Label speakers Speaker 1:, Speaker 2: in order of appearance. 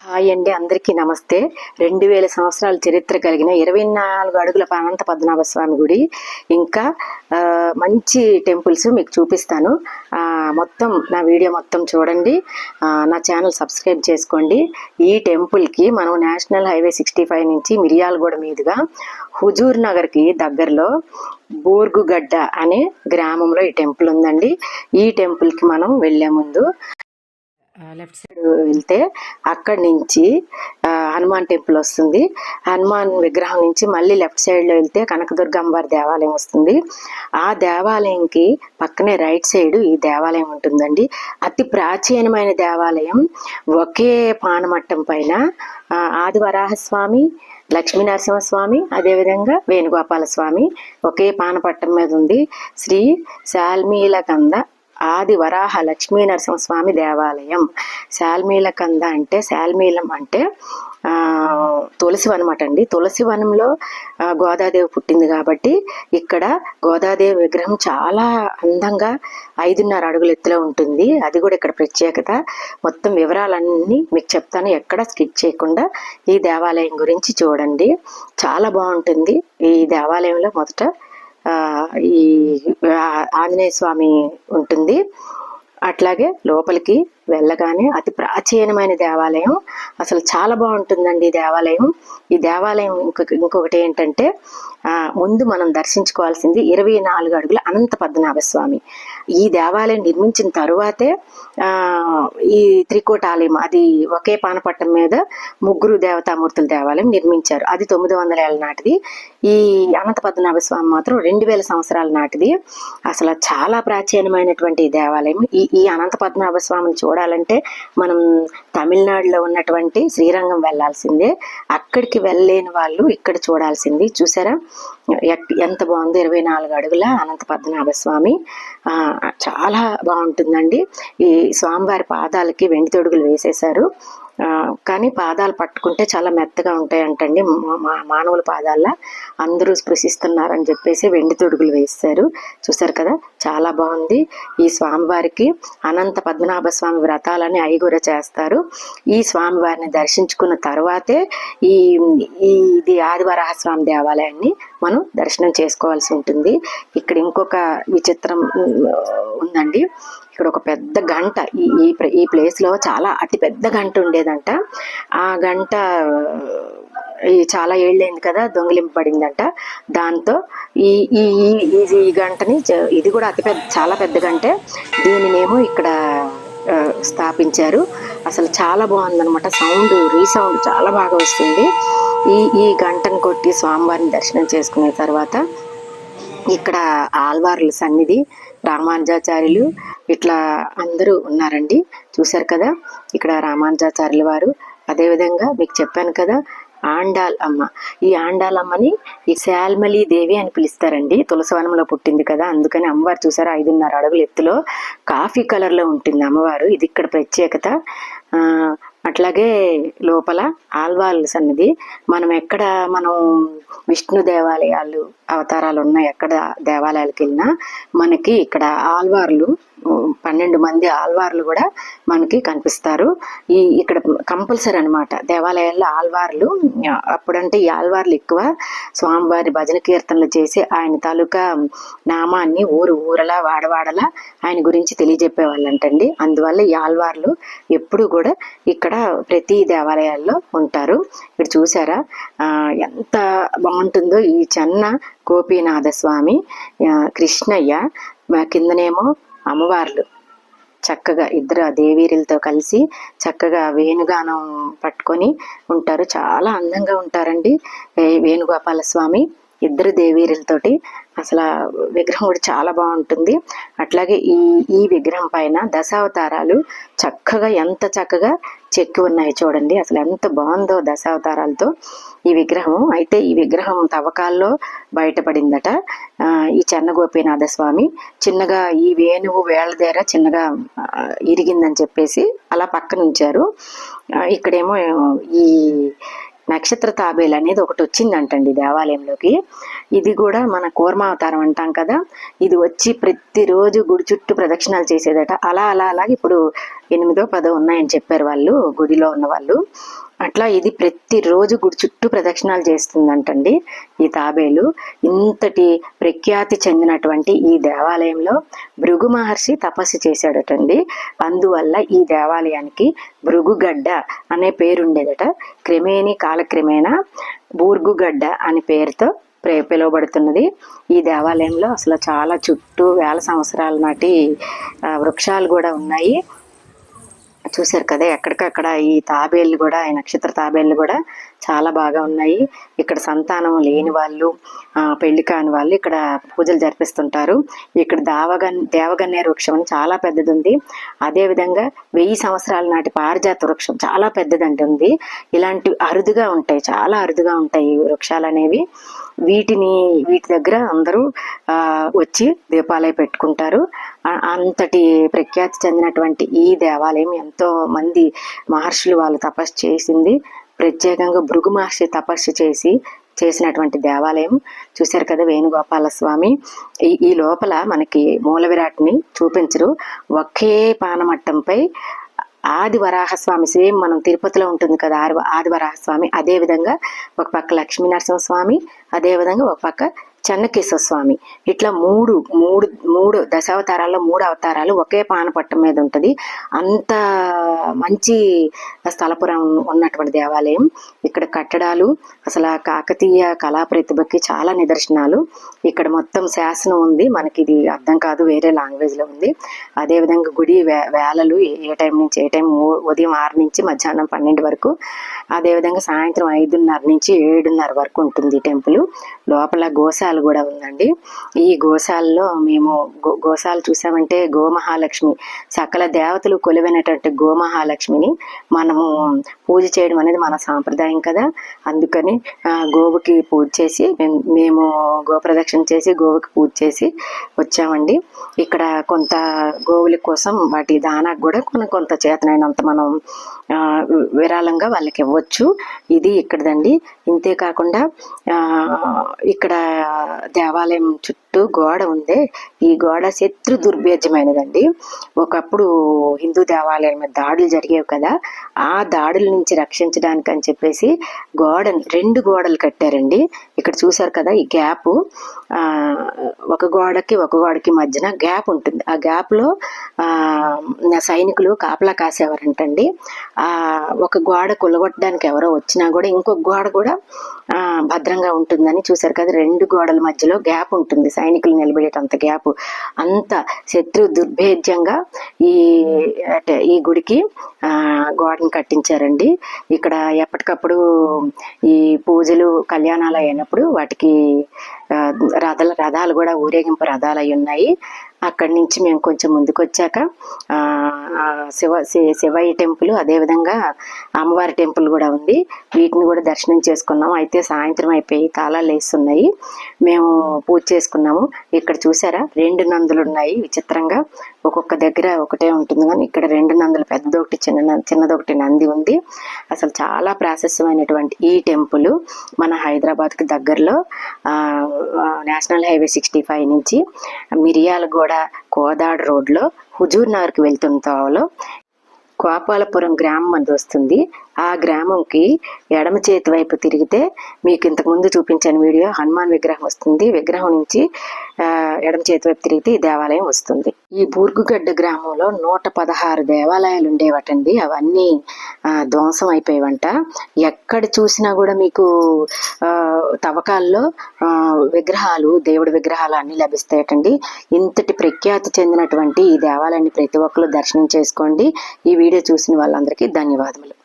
Speaker 1: Hi అండి, అందరికీ నమస్తే. 2000 సంవత్సరాల చరిత్ర కలిగిన 24 అడుగుల అనంత పద్మనాభ స్వామి గుడి, ఇంకా మంచి టెంపుల్స్ మీకు చూపిస్తాను. మొత్తం నా వీడియో మొత్తం చూడండి. నా ఛానల్ సబ్స్క్రైబ్ చేసుకోండి. ఈ టెంపుల్కి మనం నేషనల్ హైవే 65 నుంచి మిర్యాలగూడ మీదుగా హుజూర్ నగర్కి దగ్గరలో బోర్గుగడ్డ అనే గ్రామంలో ఈ టెంపుల్ ఉందండి. ఈ టెంపుల్కి మనం వెళ్ళే ముందు లెఫ్ట్ సైడ్ వెళ్తే అక్కడి నుంచి హనుమాన్ టెంపుల్ వస్తుంది. హనుమాన్ విగ్రహం నుంచి మళ్ళీ లెఫ్ట్ సైడ్లో వెళ్తే కనకదుర్గ అమ్మవారి దేవాలయం వస్తుంది. ఆ దేవాలయంకి పక్కనే రైట్ సైడ్ ఈ దేవాలయం ఉంటుందండి. అతి ప్రాచీనమైన దేవాలయం. ఒకే పానమట్టం పైన ఆదివరాహస్వామి, లక్ష్మీనరసింహస్వామి, అదేవిధంగా వేణుగోపాల స్వామి ఒకే పానపట్టం మీద ఉంది. శ్రీ శాల్మీలకంద ఆది వరాహ లక్ష్మీ నరసింహస్వామి దేవాలయం. శాల్మీలకంద అంటే, శాల్మీలం అంటే తులసి వనం అండి. తులసి వనంలో గోదాదేవి పుట్టింది కాబట్టి ఇక్కడ గోదాదేవి విగ్రహం చాలా అందంగా 5.5 అడుగుల ఎత్తులో ఉంటుంది. అది కూడా ఇక్కడ ప్రత్యేకత. మొత్తం వివరాలన్నీ మీకు చెప్తాను, ఎక్కడ స్కిప్ చేయకుండా ఈ దేవాలయం గురించి చూడండి. చాలా బాగుంటుంది. ఈ దేవాలయంలో మొదట ఈ ఆంజనేయ స్వామి ఉంటుంది. అట్లాగే లోపలికి వెళ్ళగానే అతి ప్రాచీనమైన దేవాలయం. అసలు చాలా బాగుంటుందండి ఈ దేవాలయం. ఈ దేవాలయం ఇంకొకటి ఏంటంటే, ముందు మనం దర్శించుకోవాల్సింది 24 అడుగుల అనంత పద్మనాభ స్వామి. ఈ దేవాలయం నిర్మించిన తరువాతే ఈ త్రికోటాలయం, అది ఒకే పానపట్టం మీద 3 దేవతామూర్తుల దేవాలయం నిర్మించారు. అది 900 ఏళ్ళ నాటిది. ఈ అనంత పద్మనాభ స్వామి మాత్రం 2000 సంవత్సరాల నాటిది. అసలు చాలా ప్రాచీనమైనటువంటి దేవాలయం. ఈ అనంత పద్మనాభ స్వామిని చూడాలంటే మనం తమిళనాడులో ఉన్నటువంటి శ్రీరంగం వెళ్లాల్సిందే. అక్కడికి వెళ్ళలేని వాళ్ళు ఇక్కడ చూడాల్సింది. చూసారా ఎంత బాగుంది. 24 అడుగుల అనంత పద్మనాభ స్వామి చాలా బాగుంటుందండి. ఈ స్వామివారి పాదాలకి వెండి తొడుగులు వేసేశారు. కానీ పాదాలు పట్టుకుంటే చాలా మెత్తగా ఉంటాయంటండి. మానవుల పాదాల అందరూ స్పృశిస్తున్నారని చెప్పేసి వెండి తొడుగులు వేస్తారు. చూసారు కదా, చాలా బాగుంది. ఈ స్వామివారికి అనంత పద్మనాభ స్వామి వ్రతాలని ఐగుర చేస్తారు. ఈ స్వామివారిని దర్శించుకున్న తర్వాతే ఇది ఆదివరాహ స్వామి దేవాలయాన్ని మనం దర్శనం చేసుకోవాల్సి ఉంటుంది. ఇక్కడ ఇంకొక విచిత్రం ఉందండి. ఇక్కడ ఒక పెద్ద గంట, ఈ ప్లేస్లో చాలా అతి పెద్ద గంట ఉండేదంట. ఆ గంట చాలా ఏళ్ళైంది కదా, దొంగిలింపబడిందంట. దాంతో ఈ గంటని, ఇది కూడా చాలా పెద్ద గంటే, దీనినేమో ఇక్కడ స్థాపించారు. అసలు చాలా బాగుందనమాట. రీసౌండ్ చాలా బాగా వస్తుంది. ఈ గంటను కొట్టి స్వామివారిని దర్శనం చేసుకునే తర్వాత ఇక్కడ ఆళ్వార్ల సన్నిధి, రామానుజాచార్యులు ఇట్లా అందరూ ఉన్నారండి. చూశారు కదా, ఇక్కడ రామానుజాచార్యుల వారు. అదేవిధంగా మీకు చెప్పాను కదా, ఆండాల్ అమ్మ. ఈ ఆండాల్ అమ్మని ఈ శాల్మలీ దేవి అని పిలుస్తారండి. తులసివనంలో పుట్టింది కదా, అందుకని అమ్మవారు చూసారా 5.5 అడుగుల ఎత్తులో కాఫీ కలర్లో ఉంటుంది అమ్మవారు. ఇది ఇక్కడ ప్రత్యేకత. అట్లాగే లోపల ఆళ్వార్ల సన్నిధి. మనం విష్ణు దేవాలయాలు, అవతారాలు ఉన్నాయి, ఎక్కడ దేవాలయాలకు వెళ్ళినా మనకి ఇక్కడ ఆళ్వార్లు 12 మంది ఆళ్వార్లు కూడా మనకి కనిపిస్తారు. ఇక్కడ కంపల్సరీ అనమాట దేవాలయాల్లో ఆళ్వార్లు. అప్పుడంటే ఈ ఆళ్వార్లు ఎక్కువ స్వామివారి భజన కీర్తనలు చేసి ఆయన తాలూకా నామాన్ని ఊరలా వాడవాడలా ఆయన గురించి తెలియజెప్పేవాళ్ళంటండి. అందువల్ల ఈ ఆళ్వార్లు ఎప్పుడు కూడా ఇక్కడ ప్రతి దేవాలయాల్లో ఉంటారు. ఇక్కడ చూసారా ఎంత బాగుంటుందో. ఈ చెన్న గోపీనాథ స్వామి, కృష్ణయ్య, కిందనేమో అమ్మవార్లు చక్కగా ఇద్దరు దేవీరులతో కలిసి చక్కగా వేణుగానం పట్టుకొని ఉంటారు. చాలా అందంగా ఉంటారండి వేణుగోపాల స్వామి ఇద్దరు దేవీరులతోటి. అసలు విగ్రహం కూడా చాలా బాగుంటుంది. అట్లాగే ఈ విగ్రహం పైన దశావతారాలు ఎంత చక్కగా చెక్కి ఉన్నాయి చూడండి. అసలు ఎంత బాగుందో దశావతారాలతో ఈ విగ్రహం. అయితే ఈ విగ్రహం తవ్వకాల్లో బయటపడిందట. ఈ చెన్న గోపీనాథ స్వామి చిన్నగా ఈ వేణువు వేళ్ల దగ్గర చిన్నగా ఇరిగిందని చెప్పేసి అలా పక్కన ఉంచారు. ఇక్కడేమో ఈ నక్షత్ర తాబేలు అనేది ఒకటి వచ్చిందంటండి దేవాలయంలోకి. ఇది కూడా మన కూర్మావతారం అంటాం కదా, ఇది వచ్చి ప్రతిరోజు గుడి చుట్టూ ప్రదక్షిణాలు చేసేదట. అలాగే ఇప్పుడు 8 10 ఉన్నాయని చెప్పారు వాళ్ళు, గుడిలో ఉన్న వాళ్ళు. అట్లా ఇది ప్రతిరోజు గుడి చుట్టూ ప్రదక్షిణాలు చేస్తుందంటండి ఈ తాబేలు. ఇంతటి ప్రఖ్యాతి చెందినటువంటి ఈ దేవాలయంలో భృగు మహర్షి తపస్సు చేశాడటండి. అందువల్ల ఈ దేవాలయానికి భృగుగడ్డ అనే పేరుండేదట. కాలక్రమేణా బూర్గుగడ్డ అనే పేరుతో పిలువబడుతున్నది. ఈ దేవాలయంలో అసలు చాలా చుట్టూ వేల సంవత్సరాల నాటి వృక్షాలు కూడా ఉన్నాయి. చూశారు కదా, ఎక్కడికక్కడ ఈ తాబేళ్ళు కూడా, ఈ నక్షత్ర తాబేళ్ళు కూడా చాలా బాగా ఉన్నాయి. ఇక్కడ సంతానం లేని వాళ్ళు, పెళ్లి కాని వాళ్ళు ఇక్కడ పూజలు జరిపిస్తుంటారు. ఇక్కడ దేవగన్నేరు వృక్షం అని చాలా పెద్దది ఉంది. అదేవిధంగా 1000 సంవత్సరాల నాటి పారిజాత వృక్షం చాలా పెద్దదండి ఉంది. ఇలాంటివి అరుదుగా ఉంటాయి, చాలా అరుదుగా ఉంటాయి ఈ వృక్షాలు అనేవి. వీటి దగ్గర అందరూ వచ్చి దీపాలయ పెట్టుకుంటారు. అంతటి ప్రఖ్యాతి చెందినటువంటి ఈ దేవాలయం ఎంతో మంది మహర్షులు వాళ్ళు తపస్సు చేసింది. ప్రత్యేకంగా భృగు మహర్షి తపస్సు చేసినటువంటి దేవాలయం. చూశారు కదా వేణుగోపాల స్వామి. ఈ లోపల మనకి మూల విరాట్ని చూపించరు. ఒకే పానమట్టంపై ఆది వరాహస్వామి, సేమ్ మనం తిరుపతిలో ఉంటుంది కదా ఆది వరాహస్వామి, అదేవిధంగా ఒక పక్క లక్ష్మీ నరసింహస్వామి, అదేవిధంగా ఒక పక్క చెన్నకేశ్వర స్వామి. ఇట్లా మూడు దశావతారాల్లో 3 అవతారాలు ఒకే పానపట్టం మీద ఉంటుంది. అంత మంచి స్థలపురం ఉన్నటువంటి దేవాలయం. ఇక్కడ కట్టడాలు అసలు కాకతీయ కళా ప్రతిభకి చాలా నిదర్శనాలు. ఇక్కడ మొత్తం శాసనం ఉంది, మనకి ఇది అర్థం కాదు, వేరే లాంగ్వేజ్లో ఉంది. అదేవిధంగా గుడి వేళలు ఏ టైం నుంచి ఏ టైం, ఉదయం 6 నుంచి మధ్యాహ్నం 12 వరకు, అదేవిధంగా సాయంత్రం 5:30 నుంచి 7:30 వరకు ఉంటుంది టెంపుల్. లోపల గోశాల కూడా ఉందండి. ఈ గోశాలలో మేము గోశాల చూసామంటే గోమహాలక్ష్మి, సకల దేవతలు కొలువైనటువంటి గోమహాలక్ష్మిని మనము పూజ చేయడం అనేది మన సాంప్రదాయం కదా. అందుకని గోవుకి పూజ చేసి మేము గోప్రదక్షిణ చేసి గోవుకి పూజ చేసి వచ్చామండి. ఇక్కడ కొంత గోవుల కోసం వాటి దానాకు కూడా కొంత చేతనైనంత మనం విరాళంగా వాళ్ళకి ఇవ్వచ్చు. ఇది ఇక్కడదండి. ఇంతేకాకుండా ఇక్కడ దేవాలయం చుట్టూ గోడ ఉంది. ఈ గోడ శత్రు దుర్భేద్యమైనదండి. ఒకప్పుడు హిందూ దేవాలయం మీద దాడులు జరిగేవి కదా, ఆ దాడుల నుంచి రక్షించడానికి అని చెప్పేసి 2 గోడలు కట్టారండి. ఇక్కడ చూసారు కదా, ఈ గ్యాప్, ఒక గోడకి మధ్యన గ్యాప్ ఉంటుంది. ఆ గ్యాప్ లో సైనికులు కాపలా కాసేవారంటండి. ఒక గోడ కొలగొట్టడానికి ఎవరో వచ్చినా కూడా ఇంకొక గోడ కూడా భద్రంగా ఉంటుందని. చూసారు కదా, 2 గోడల మధ్యలో గ్యాప్ ఉంటుంది, సైనికులు నిలబడేటంత గ్యాప్. అంత శత్రు దుర్భేద్యంగా ఈ గుడికి గోడను కట్టించారండి. ఇక్కడ ఎప్పటికప్పుడు ఈ పూజలు కళ్యాణాలు అయినప్పుడు వాటికి రథాలు కూడా, ఊరేగింపు రథాలు అయి ఉన్నాయి. అక్కడి నుంచి మేము కొంచెం ముందుకు వచ్చాక శివయ్య టెంపుల్, అదేవిధంగా అమ్మవారి టెంపుల్ కూడా ఉంది. వీటిని కూడా దర్శనం చేసుకున్నాము. అయితే సాయంత్రం అయిపోయి తాళాలు వేస్తున్నాయి, మేము పూజ చేసుకున్నాము. ఇక్కడ చూసారా 2 నందులు ఉన్నాయి. విచిత్రంగా ఒక్కొక్క దగ్గర ఒకటే ఉంటుంది, కానీ ఇక్కడ 2 నందులు, పెద్దదొకటి చిన్నదొకటి నంది ఉంది. అసలు చాలా ప్రాశస్యమైనటువంటి ఈ టెంపుల్ మన హైదరాబాద్కి దగ్గరలో నేషనల్ హైవే 65 నుంచి మిరియాలగూడ కోదాడ రోడ్లో హుజూర్ నగర్కి వెళ్తున్న తావలో కోపాలపురం గ్రామం అని వస్తుంది. ఆ గ్రామంకి ఎడమ చేతి వైపు తిరిగితే మీకు ఇంతకుముందు చూపించిన వీడియో హనుమాన్ విగ్రహం వస్తుంది. విగ్రహం నుంచి ఎడమ చేతి వైపు తిరిగితే ఈ దేవాలయం వస్తుంది. ఈ బూర్గుగడ్డ గ్రామంలో 116 దేవాలయాలు ఉండేవటండి. అవన్నీ ధ్వంసం అయిపోయేవంట. ఎక్కడ చూసినా కూడా మీకు తవ్వకాల్లో దేవుడి విగ్రహాలు అన్ని లభిస్తాయటండి. ఇంతటి ప్రఖ్యాతి చెందినటువంటి ఈ దేవాలయాన్ని ప్రతి ఒక్కరు దర్శనం చేసుకోండి. ఈ వీడియో చూసిన వాళ్ళందరికీ ధన్యవాదములు.